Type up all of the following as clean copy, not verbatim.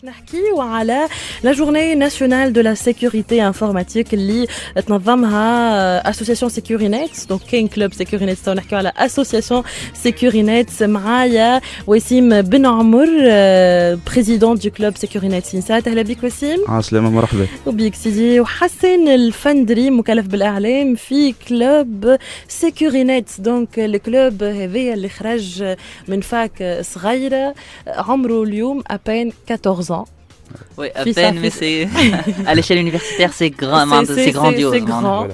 نحكيو على لا جورني ناسيونال دو لا سيكوريتي انفورماتيك اللي تنظمها اسوسياسيون سيكورينيت. دونك كاين كلوب سيكورينيت تو نحكيو على اسوسياسيون سيكورينيت. معايا وسيم بن عمر بريزيدون دو كلوب سيكورينيت سينسات. اهلا بك وسيم. عسلامة مرحبا. وبيك سيدي. وحسن الفندري مكلف بالاعلام في كلوب سيكورينيت. دونك الكلوب هذايا اللي خرج من فاك صغيره عمره اليوم ابين 14 ans. Oui, à peine, mais c'est à l'échelle universitaire, c'est grand, c'est grandiose. C'est grand.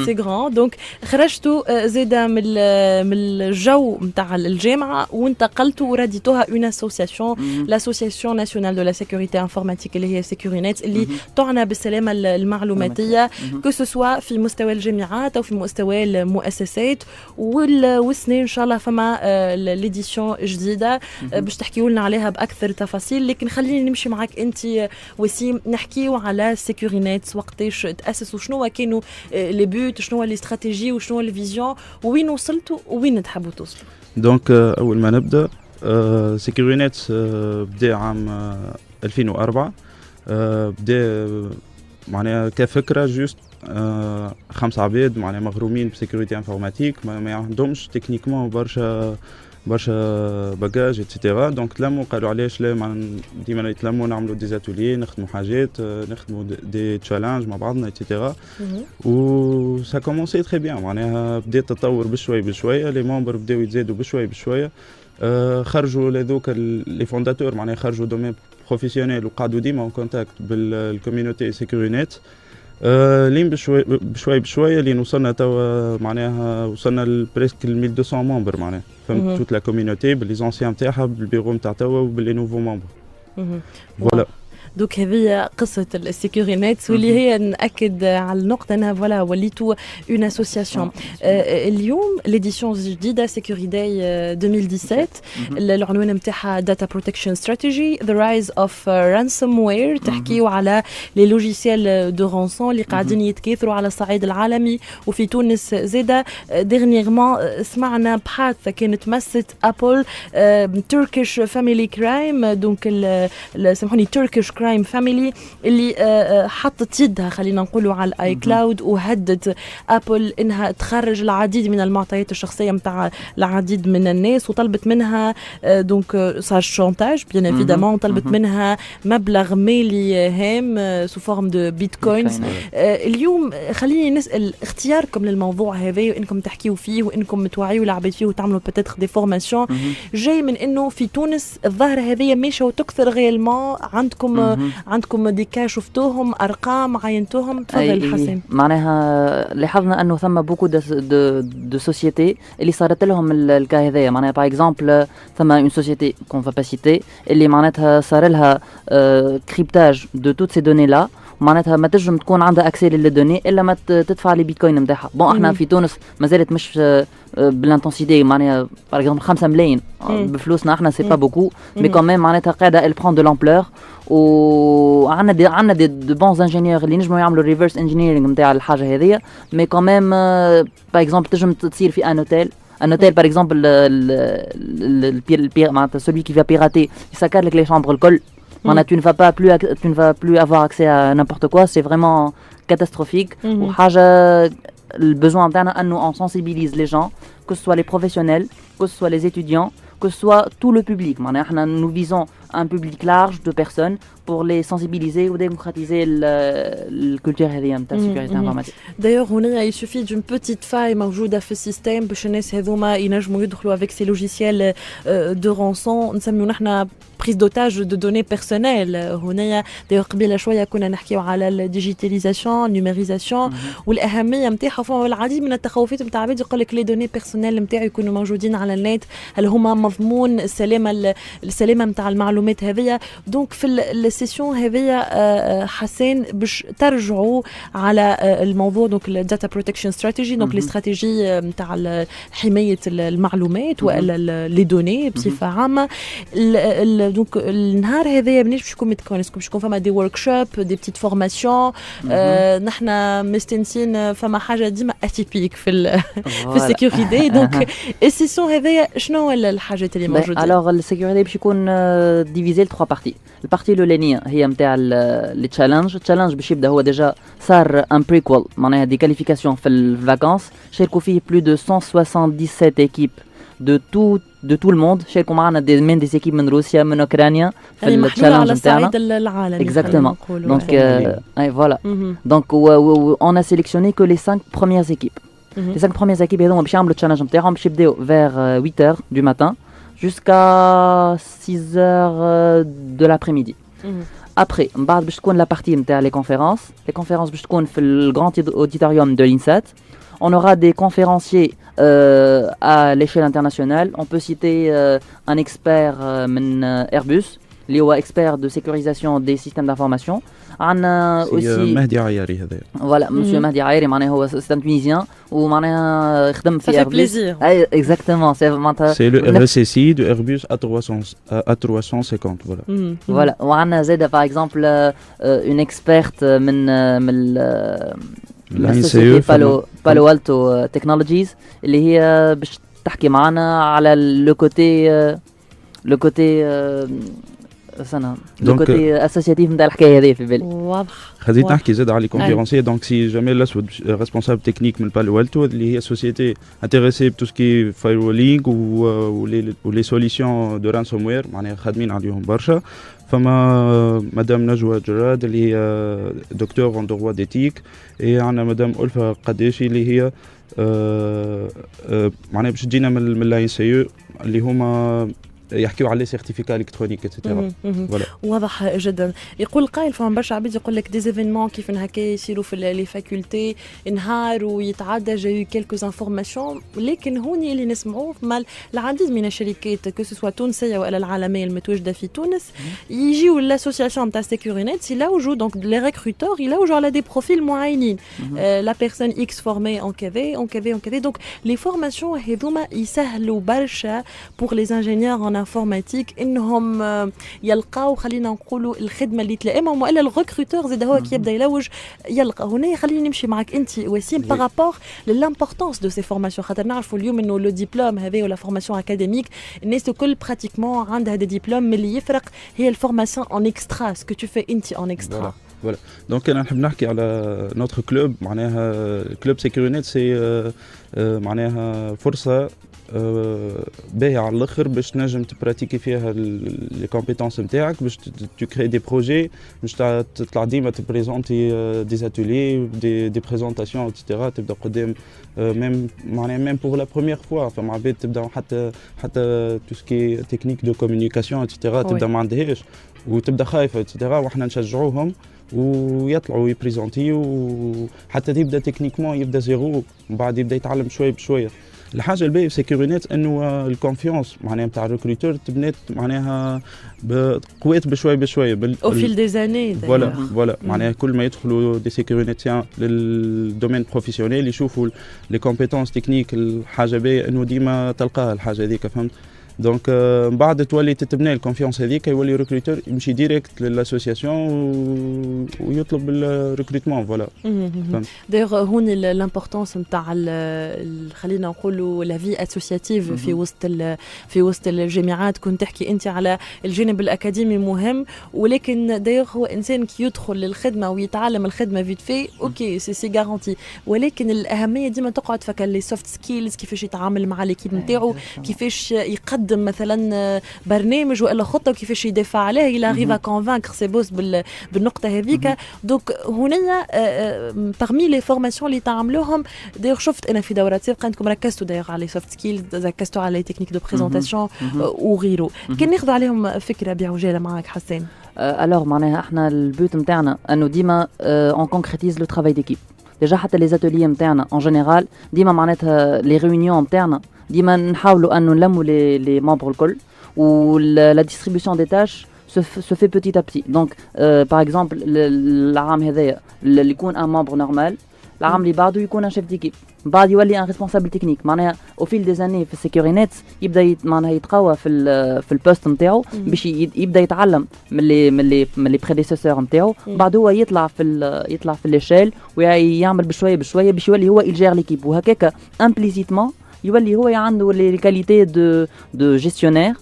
C'est grand. Donc خرجتوا زاده من الجو نتاع الجامعه وانتقلتوا ورديتوها اون اسوسياسيون لاسوسياسيون ناسيونال دو لا سيكوريتي انفورماتيك اللي هي سيكورينيت اللي تعنى بالسلامه المعلوماتيه كو سوا في مستوى الجامعات او في مستوى المؤسسات. والسنه ان شاء الله فما ليديسيون جديده باش تحكيوا لنا عليها باكثر تفاصيل. لكن خليني نمشي معك انت وسيم نحكيو على سيكورينيت. وقتاش تاسسوا؟ شنو كانوا لي بوت؟ شنو لي استراتيجي وشنو الفيزيون؟ وين وصلتوا وين تحبوا توصلوا؟ دونك اول ما نبدا سيكورينيت بدا عام 2004. بدا معناها كفكره جوست 5 عباد معناها مغرومين بسيكوريتي انفورماتيك ما عندهمش تكنيكمون برشا باجاج اتسيتيرا. دونك تلموا قالوا علاش لا ديما نتلموا نعملوا دي اتوليي نخدموا حاجات نخدموا دي تشالنج مع بعضنا اتسيتيرا. و سا كومونسي تري بيان معناها بدا تطور بشوي بشويه. لي ممبر بداو يتزادوا بشوي بشويه. خرجوا لذوك لي فونداتور معناها خرجوا دومين بروفيسيونيل وقعدوا ديما اون كونتاكت بالكوميونيتي سيكورينيت. لين بشوي بشويه لين وصلنا توا معناها وصلنا بريسك 1200 ممبر معناها فهمت توت لا كوميونيتي باللي زونسيان نتاعها بالبيرو نتاع توا وباللي نوفو ممبر. فوالا دوك هذه قصة السيكورينيت واللي هي نأكد على النقطة أنها فوالا وليتوا اون اسوسياسيون. اليوم ليديسيون جديدة سيكوريداي 2017 العنوان نتاعها داتا بروتكشن ستراتيجي ذا رايز اوف رانسوموير. تحكيوا على لي لوجيسيال دو رانسون اللي قاعدين يتكاثروا على الصعيد العالمي وفي تونس زاده. ديرنيغمون سمعنا بحث كانت مست ابل تركيش فاميلي كرايم. دونك سامحوني تركيش كرايم فاميلي اللي حطت يدها خلينا نقولوا على الاي كلاود وهدت ابل انها تخرج العديد من المعطيات الشخصيه نتاع العديد من الناس وطلبت منها دونك صار شونتاج بيان ايفيدامون. طلبت منها مبلغ مالي هام سو فورم دو بيتكوينز. اليوم خليني نسال اختياركم للموضوع هذا وانكم تحكيوا فيه وانكم توعيوا العباد فيه وتعملوا بتاتر دي فورماسيون جاي من انه في تونس الظاهره هذه ماشيه وتكثر غيالمون. عندكم ديكا شفتوهم ارقام عينتوهم؟ تفضل حسين. معناها لاحظنا انه ثم بوكو دو سوسيتي اللي صارت لهم الكا هذايا. معناها باغ اكزومبل ثم اون سوسيتي كون فا با سيتي اللي معناتها صار لها كريبتاج دو توت سي دوني لا. معناتها ما تنجم تكون عندها اكسي للدوني الا ما تدفع لي بيتكوين نتاعها. بون احنا في تونس مازالت مش بالانتنسيتي معناها باغ اكزومبل 5 ملايين بفلوسنا احنا سي با بوكو مي كوميم معناتها قاعده ال برون دو لامبلور. وعندنا دي بونز انجينيور اللي نجموا يعملوا ريفرس انجينيرينغ نتاع الحاجه هذيا. مي كوميم باغ اكزومبل تنجم تصير في ان اوتيل par exemple معناتها celui qui va pirater يسكر لك لي شامبر الكل. معناتها tu ne vas plus avoir accès à n'importe quoi. c'est vraiment catastrophique. وحاجه الbesoin نتاعنا انه on sensibilise les gens que ce soit les professionnels que ce soit les étudiants que ce soit tout le public. معناها احنا nous visons un public large de personnes pour les sensibiliser ou démocratiser la culture هذه نتاع السيكوريتي انفورماتيك. D'ailleurs هنا il suffit d'une petite faille موجودة في السيستم باش الناس هذوما ينجموا يدخلوا avec ces logiciels de rançon نسميو نحنا prise d'otage de données personnelles. هنا d'ailleurs قبيله شوية كنا نحكيو على الديجيتاليزاسيون النيميريزاسيون والأهمية نتاعها. والعديد من التخوفات نتاع عباد يقول لك لي دوني بيرسونيل نتاعو يكونوا موجودين على النت هل هما مضمون السلامة نتاع المعلومات هذه؟ دونك في السيسيون هذيا حسين باش ترجعوا على الموضوع دونك الداتا بروتكشن استراتيجي دونك الاستراتيجيه نتاع حمايه المعلومات والا لي دوني بصفه عامه. دونك النهار هذايا باش يكون متكون باش يكون فما دي ورك شوب دي بتيت فورماسيون. نحنا مستنسين فما حاجه ديما اتيبيك في السيكوريتي دونك السيسيون هذايا شنو الحاجات اللي موجوده؟ الوغ السيكوريتي باش يكون ديفيزي ل 3 بارتي. البارتي الاولانيه هي نتاع لي تشالنج. التشالنج باش يبدا هو ديجا صار ان بريكول معناها دي كاليفيكاسيون في الفاكانس شاركوا فيه بلو دو 177 ايكيب de tout le monde. شاركوا معنا من دي ايكيب من روسيا من اوكرانيا في التشالنج نتاعنا العالمي. Exactement. Donc voilà. Donc on a sélectionné que les 5 premières équipes. Les 5 premières équipes هذوما باش يعملوا التشالنج نتاعهم باش يبداو vers 8h du matin jusqu'à 6h de l'après-midi. Après, بعد باش تكون la partie نتاع les conférences. Les conférences باش تكون في le grand auditorium de l'INSAT. On aura des conférenciers à l'échelle internationale. On peut citer un expert من Airbus, اللي هو expert de sécurisation des systèmes d'information. عندنا aussi مهدي عياري هذا. Voilà, monsieur Mahdi Aïri, معناها هو c'est un Tunisien ومعناها خدم في Airbus. Exactement, c'est le RSSI de Airbus A350, voilà. Voilà, وعندنا زاده par exemple une experte من la société Palo Alto Technologies اللي هي باش تحكي معنا على le côté لو كوتي اسوسياتيف نتاع الحكايه هذه في بالي. واضح. خليت نحكي زاد على لي كونفيرونسي. دونك سي جامي الاسود ريسبونسابل تكنيك من بالو التو اللي هي سوسيتي انتريسي بتو سكي فايرولينغ ولي سوليسيون دو رانسوم وير معناها خادمين عليهم برشا. فما مدام نجوى جراد اللي هي دكتور اون دروا ديتيك. عندنا مدام ألفة قداشي اللي هي معناها باش تجينا من لاين سي اللي هما يحكيوا على سيرتيفيكا الكترونيك اتسيتيرا. واضح جدا. يقول قائل فما برشا عباد يقول لك دي ايفينمون كيف هكا يصيروا في لي فاكولتي نهار ويتعدى جاي كيلكوز انفورماسيون لكن هوني اللي نسمعوه مال العديد من الشركات كو سوا تونسيه ولا العالميه المتواجده في تونس يجيو لاسوسياسيون تاع سيكورينيت يلوجوا دونك لي ريكروتور يلوجوا على دي بروفيل معينين. لا بيرسون اكس فورمي اون كذا اون كذا اون كذا دونك لي فورماسيون هذوما يسهلوا برشا بور لي انجينيور انفورماتيك انهم يلقاو خلينا نقولوا الخدمه اللي تلائمهم والا الريكروتور زاد هو كي يبدا يلوج يلقى. هنا خليني نمشي معك انت وسيم بارابور للامبورطونس دو سي فورماسيون خاطر نعرفوا اليوم انه لو ديبلوم هذا ولا فورماسيون اكاديميك الناس الكل براتيكمون عندها دي ديبلوم اللي يفرق هي الفورماسيون اون اكسترا سكو تو في انت اون اكسترا. فوالا دونك انا نحب نحكي على نوتر كلوب معناها كلوب سيكورينيت سي معناها فرصه باهي على الاخر باش تنجم تبراتيكي فيها لي كومبيتونس نتاعك باش تو كري دي بروجي باش تطلع ديما تبريزونتي دي اتولي دي بريزونطاسيون ايتترا تبدا قدام ميم معناها ميم بور لا بروميير فوا فما عباد تبدا حتى تو سكي تكنيك دو كومونيكاسيون ايتترا تبدا ما عندهاش وتبدا خايفه ايتترا وحنا نشجعوهم ويطلعوا يبريزونتي وحتى يبدا تكنيكمون يبدا زيرو من بعد يبدا يتعلم شويه بشويه. الحاجه الباهيه في سيكورينيت انه الكونفيونس معناها نتاع الريكروتور تبنات معناها قوات بشويه او فيل دي زاني. فوالا معناها كل ما يدخلوا دي سيكورينيتيان للدومين بروفيسيونيل يشوفوا لي كومبيتونس تكنيك. الحاجه باهيه انه ديما تلقاها الحاجه هذيك فهمت. دونك من بعد تولي تتبنى الكونفيونس هذيك يولي ريكروتور يمشي ديريكت للاسوسياسيون ويطلب الريكروتمون. فوالا دايوغ هون لامبورطونس نتاع خلينا نقولوا لا في اسوسياتيف في وسط الجامعات. كنت تحكي انت على الجانب الاكاديمي مهم ولكن دايوغ هو انسان كي يدخل للخدمه ويتعلم الخدمه فيت في اوكي سي غارانتي ولكن الاهميه ديما تقعد فك لي سوفت سكيلز كيفاش يتعامل مع ليكيب نتاعو كيفاش يقدم مثلا برنامج والا خطه وكيفاش يدافع عليه الى غيفا كونفانكر سي بوس بالنقطه هذيك. دونك هنا parmi les formations اللي تعملوهم دايوغ شفت انا في دورات سابقه عندكم ركزتوا دايوغ على سوفت سكيلز ركزتوا على تكنيك دو بريزونطاسيون وغيره. كان ناخذ عليهم فكره بعجاله معك حسين. الوغ معناها احنا البوت نتاعنا انه ديما اون كونكريتيز لو ترافاي ديكيب. ديجا حتى لي زاتوليي نتاعنا اون جينيرال ديما معناتها لي ريونيون نتاعنا ديما نحاولوا انه نلموا لي ممبر الكل ولا ديستريبيوشن دي تاش se fait petit à petit. Donc, par exemple, العام هذايا اللي يكون un membre normal, العام اللي بعده يكون un chef d'équipe. بعد يولي un responsable technique. معناها au fil des années في Securinet يبدا معناها يتقوى في البوست نتاعو باش يبدا يتعلم من لي بريديسيسور نتاعو. بعد هو يطلع في ليشيل ويعمل بشويه باش يولي هو يجير ليكيب. وهكاك امبليسيتمون يولي هو عنده لي كاليتي دو جيستيونير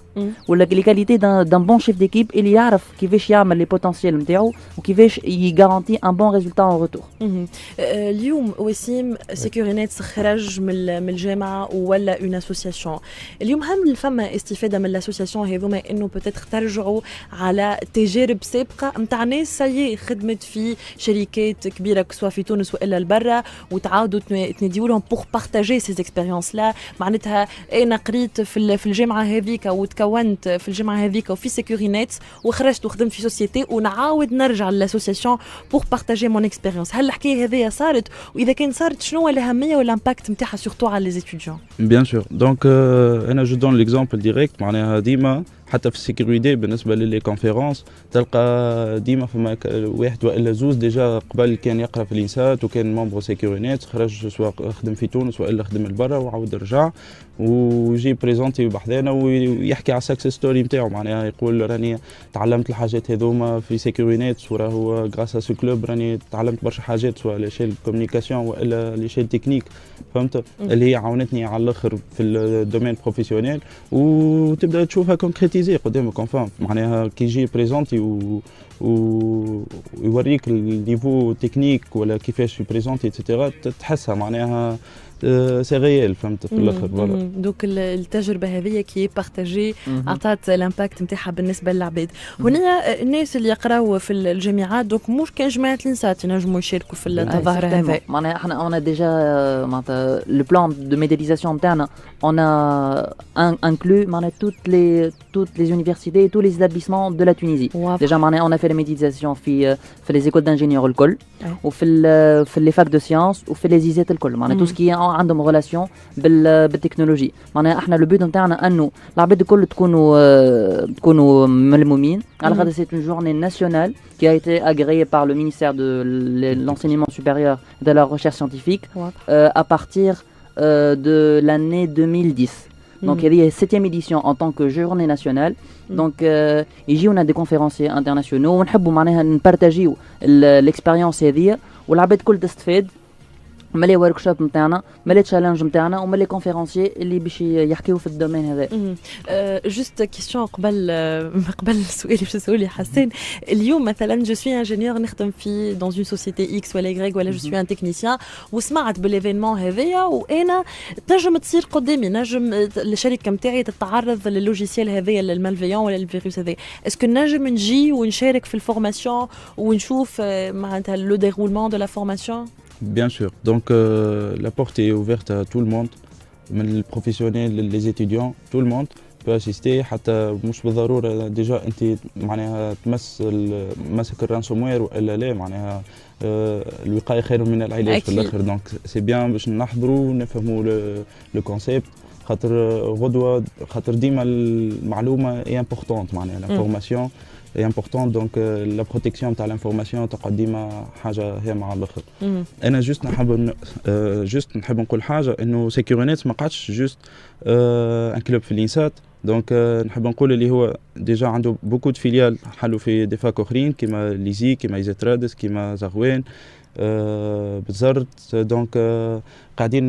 ولا لي كاليتي دان بون شيف ديكيب اللي يعرف كيفاش يعمل لي بوتنسيال نتاعو وكيفاش يغارانتي ان بون ريزولتا اون روتور. اليوم وسيم سيكورينيت خرج من الجامعه ولا اون اسوسياسيون. اليوم هل فما استفاده من الاسوسياسيون هذوما انه بوتيتر ترجعوا على تجارب سابقه نتاع ناس سي خدمت في شركات كبيره سواء في تونس والا لبرا وتعاودوا تناديوا لهم بور بارتاجي سيز اكسبيريونس لا. معناتها انا قريت في الجامعه هذيك وتكونت في الجامعه هذيك وفي سيكورينيت وخرجت وخدمت في سوسيتي ونعاود نرجع للاسوسياسيون بور بارتاجي مون اكسبيريونس. هل الحكايه هذه صارت واذا كان صارت شنو هو الاهميه والامباكت نتاعها سورتو على لي ستوديون؟ بيان سور دونك انا جو دون ليكزامبل ديريكت معناها ديما حتى في السيكوريتي بالنسبه للي كونفيرونس تلقى ديما فما واحد والا زوز ديجا قبل كان يقرا في الانسات وكان ممبر سيكورينيت خرج سواء خدم في تونس والا خدم لبرا وعاود رجع ويجي بريزونتي بحذانا ويحكي على السكسس ستوري نتاعو. معناها يقول راني تعلمت الحاجات هذوما في سيكورينيت وراه غراس ا سو كلوب راني تعلمت برشا حاجات سواء ليشيل كومونيكاسيون والا ليشيل تكنيك فهمت اللي هي عاونتني على الاخر في الدومين بروفيسيونيل وتبدا تشوفها كونكريتيزي قدامك اونفان. معناها كي يجي بريزونتي ويوريك النيفو تكنيك ولا كيفاش يبريزونتي اتسيتيرا تحسها معناها سي ريال فهمت في الاخر. فوالا دوك التجربه هذه كي بارتاجي عطات الامباكت نتاعها بالنسبه للعباد. هنا الناس اللي يقراو في الجامعات دوك مش كان جماعه الانسات ينجموا يشاركوا في التظاهره هذه. معناها احنا اون ديجا معناتها لو بلان دو ميدياليزاسيون نتاعنا اون انكلو معناها toutes les universités et tous les établissements de la Tunisie. Déjà معناها on a fait la médiatisation في les écoles d'ingénieurs الكل وفي les facs de sciences وفي les ISET الكل. معناها tout ce qui عندهم ريلاسيون بالتكنولوجي. معناها احنا لو بوت نتاعنا انه العباد الكل تكونوا ملمومين على خاطر سي اون جورني ناسيونال qui a été agréée par le ministère de l'enseignement supérieur et de la recherche scientifique à partir de l'année 2010. Donc il y a 7e édition en tant que journée nationale. Donc يجيونا des conférenciers internationaux ونحبوا معناها نبارطاجيو l'expérience هذه والعباد الكل تستفاد من لي ورك شوب نتاعنا من لي تشالنج نتاعنا ومن لي كونفيرونسيي اللي باش يحكيو في الدومين هذا. جوست كيستيون قبل سؤالي باش نسولي حسين. اليوم مثلا جو سوي انجينيور نخدم في دون اون سوسيتي اكس ولا ايغريك ولا جو سوي ان تكنيسيان وسمعت بالايفينمون هذايا وانا تنجم تصير قدامي نجم الشركه نتاعي تتعرض للوجيسيال هذايا المالفيون ولا الفيروس هذايا. اسكو نجم نجي ونشارك في الفورماسيون ونشوف معناتها لو ديرولمون دو لا فورماسيون؟ Bien sûr. Donc la porte est ouverte à tout le monde, les professionnels, les étudiants, tout le monde peut assister. حتى مش بالضرورة ديجا أنت معناها تمس مسك الرانسوموير وإلا لا معناها الوقاية خير من العلاج في الآخر. دونك سي بيان باش نحضروا ونفهموا لو كونسيبت خاطر غدوة خاطر ديما المعلومة est importante معناها la formation est importante donc la protection تاع l'information تقعد ديما حاجة هامة على الآخر. أنا جوست نحب نقول حاجة إنه سيكورينيت ما قعدش جوست ان كلوب في الإنسات. دونك نحب نقول اللي هو ديجا عنده بوكو دو فيليال حلو في دي فاك اخرين كيما ليزي كيما ايزاترادس كيما زغوان بالزرت. دونك قاعدين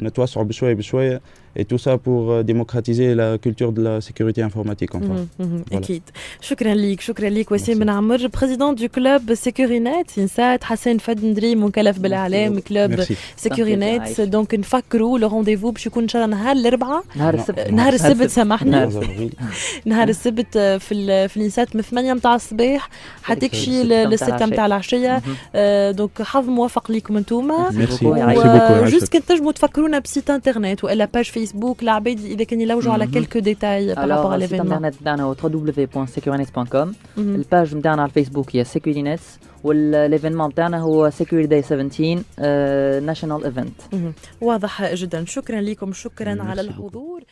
نتوسعوا بشويه et tout ça pour démocratiser la culture de la sécurité informatique en France. أكيد. شكرا ليك وسيم بن عمر بريزيدون دو كلوب سيكورينيت إنسات. حسين فدندري مكلف بالإعلام كلوب سيكورينيت. دونك نفكروا لو رونديفو باش يكون إن شاء الله نهار السبت سامحني نهار السبت في الإنسات من 8 متاع الصباح حتى كشي ل6 متاع العشية. دونك حظ موفق ليكم انتوما. جوست كنت تنجموا تفكرونا بسيت انترنت والا باج فيسبوك العباد اذا كان يلوجوا على كلكو ديتاي بارابور على ليفينمون. الانترنت تاعنا هو www.securinet.com. الباج نتاعنا على الفيسبوك هي Securinet والليفينمون تاعنا هو Security Day 17 ناشونال ايفنت. واضح جدا. شكرا لكم. شكرا على الحضور.